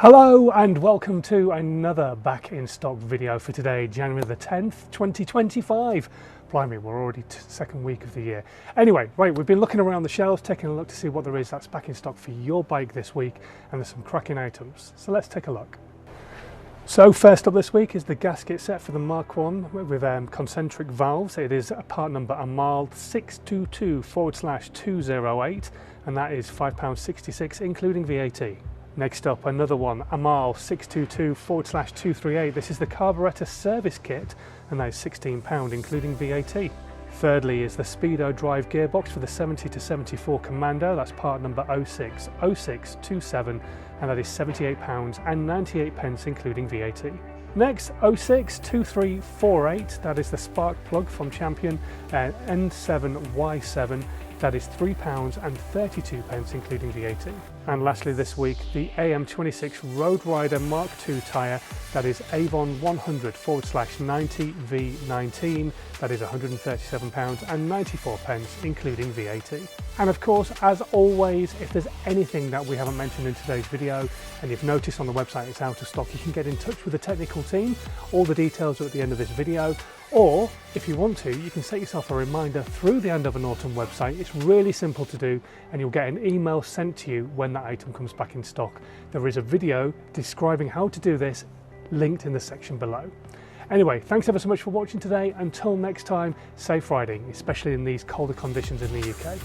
Hello and welcome to another back in stock video for today, January the 10th, 2025. Blimey, we're already second week of the year. Anyway, right, we've been looking around the shelves, taking a look to see what there is that's back in stock for your bike this week, and there's some cracking items. So let's take a look. So first up this week is the gasket set for the Mark 1 with concentric valves. It is part number AMAL 622/208, and that is £5.66 including VAT. Next up, another one, AMAL 622/238. This is the carburetor service kit, and that is £16 including VAT. Thirdly is the Speedo drive gearbox for the 70 to 74 Commando. That's part number 060627, and that is £78.98 including VAT. Next, 062348. That is the spark plug from Champion N7Y7. That is £3.32 including VAT. And lastly this week, the AM26 Road Rider Mark II tyre, that is Avon 100/90V19, that is £137.94 including VAT. And of course, as always, if there's anything that we haven't mentioned in today's video and you've noticed on the website it's out of stock, you can get in touch with the technical team. All the details are at the end of this video. Or if you want to, you can set yourself a reminder through the Andover Norton website. It's really simple to do, and you'll get an email sent to you when that item comes back in stock. There is a video describing how to do this linked in the section below. Anyway, thanks ever so much for watching today. Until next time, safe riding, especially in these colder conditions in the UK.